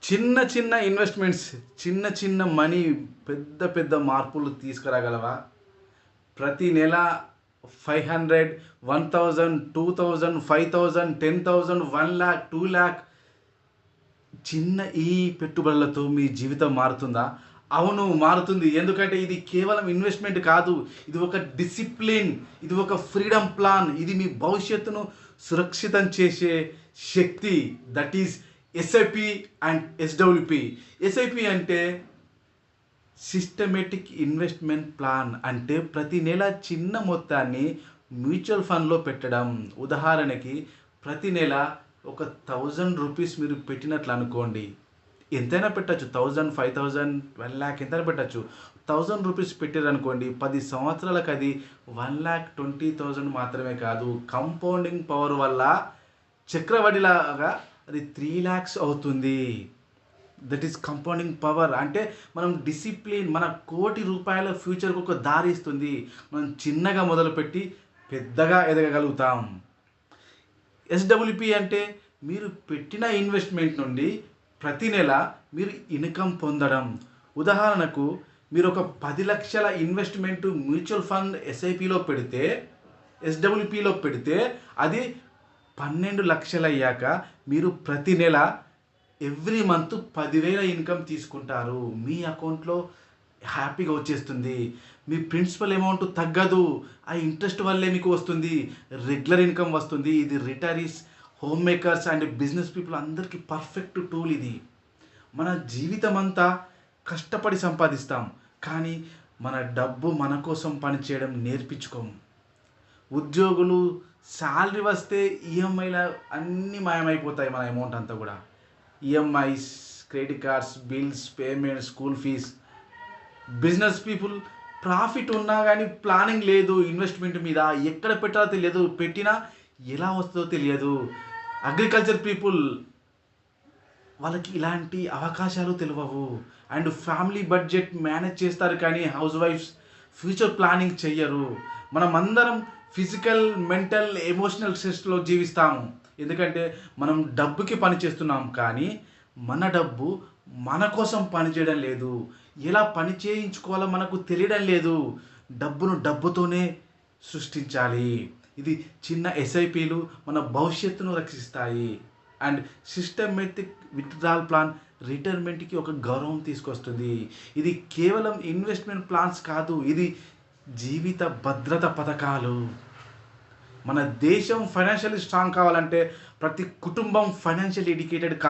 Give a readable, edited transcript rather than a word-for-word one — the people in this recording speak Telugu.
చిన్న చిన్న ఇన్వెస్ట్మెంట్స్, చిన్న చిన్న మనీ పెద్ద పెద్ద మార్పులు తీసుకురాగలవా? ప్రతి నెల 500, 1000, 2000, 5000, 10,000, 1,00,000, 2,00,000 చిన్న ఈ పెట్టుబడులతో మీ జీవితం మారుతుందా? అవును, మారుతుంది. ఎందుకంటే ఇది కేవలం ఇన్వెస్ట్మెంట్ కాదు. ఇది ఒక డిసిప్లిన్, ఇది ఒక ఫ్రీడమ్ ప్లాన్. ఇది మీ భవిష్యత్తును సురక్షితం చేసే శక్తి. That is SIP and SWP. SIP అంటే సిస్టమేటిక్ ఇన్వెస్ట్మెంట్ ప్లాన్. అంటే ప్రతి నెల చిన్న మొత్తాన్ని మ్యూచువల్ ఫండ్లో పెట్టడం. ఉదాహరణకి ప్రతి నెల ఒక 1000 రూపీస్ మీరు పెట్టినట్లు అనుకోండి. ఎంతైనా పెట్టచ్చు. 1000, 5000, 1,00,000 ఎంతైనా పెట్టచ్చు. 1000 రూపీస్ పెట్టారనుకోండి, 10 సంవత్సరాలకు అది 1,20,000 మాత్రమే కాదు, కంపౌండింగ్ పవర్ వల్ల చక్రవడ్డీలాగా అది 3,00,000 అవుతుంది. That is compounding power. అంటే మనం డిసిప్లిన్ మన ₹1,00,00,000 ఫ్యూచర్కి ఒక దారి ఇస్తుంది. మనం చిన్నగా మొదలుపెట్టి పెద్దగా ఎదగగలుగుతాం. ఎస్డబ్ల్యూపి అంటే మీరు పెట్టిన ఇన్వెస్ట్మెంట్ నుండి ప్రతి నెల మీరు ఇన్కమ్ పొందడం. ఉదాహరణకు మీరు ఒక 10 లక్షల ఇన్వెస్ట్మెంట్ మ్యూచువల్ ఫండ్ ఎస్ఐపిలో పెడితే, ఎస్డబ్ల్యూపిలో పెడితే అది 12 లక్షలు అయ్యాక మీరు ప్రతి నెల ఎవ్రీ మంత్ 10,000 ఇన్కమ్ తీసుకుంటారు. మీ అకౌంట్లో హ్యాపీగా వచ్చేస్తుంది. మీ ప్రిన్సిపల్ అమౌంట్ తగ్గదు. ఆ ఇంట్రెస్ట్ వల్లే మీకు వస్తుంది. రెగ్యులర్ ఇన్కమ్ వస్తుంది. ఇది retirees, home makers and business people అందరికీ పర్ఫెక్ట్ టూల్ ఇది. మన జీవితం అంతా కష్టపడి సంపాదిస్తాం, కానీ మన డబ్బు మన కోసం పనిచేయడం నేర్పించుకోము. ఉద్యోగులు శాలరీ వస్తే ఈఎంఐల అన్నీ మాయమైపోతాయి. మన అమౌంట్ అంతా కూడా EMIs, credit cards, bills, payment, school fees. Business people profit ఉన్నా కానీ ప్లానింగ్ లేదు. ఇన్వెస్ట్మెంట్ మీద ఎక్కడ పెట్టాలో తెలియదు, పెట్టినా ఎలా వస్తుందో తెలియదు. అగ్రికల్చర్ పీపుల్ వాళ్ళకి ఇలాంటి అవకాశాలు తెలియవు. అండ్ ఫ్యామిలీ బడ్జెట్ మేనేజ్ చేస్తారు, కానీ హౌస్ వైఫ్స్ ఫ్యూచర్ ప్లానింగ్ చెయ్యరు. మనం అందరం ఫిజికల్, మెంటల్, ఎమోషనల్ స్ట్రెస్లో జీవిస్తాము. ఎందుకంటే మనం డబ్బుకి పని చేస్తున్నాం, కానీ మన డబ్బు మన కోసం పని చేయడం లేదు. ఎలా పని చేయించుకోవాలో మనకు తెలియడం లేదు. డబ్బును డబ్బుతోనే సృష్టించాలి. ఇది చిన్న ఎస్ఐపిలు మన భవిష్యత్తును రక్షిస్తాయి. అండ్ సిస్టమేటిక్ విత్డ్రాల్ ప్లాన్ రిటైర్మెంట్కి ఒక గౌరవం తీసుకొస్తుంది. ఇది కేవలం ఇన్వెస్ట్మెంట్ ప్లాన్స్ కాదు, ఇది జీవిత భద్రత పథకాలు. మన దేశం ఫైనాన్షియల్లీ స్ట్రాంగ్ కావాలంటే ప్రతి కుటుంబం ఫైనాన్షియల్ ఎడ్యుకేటెడ్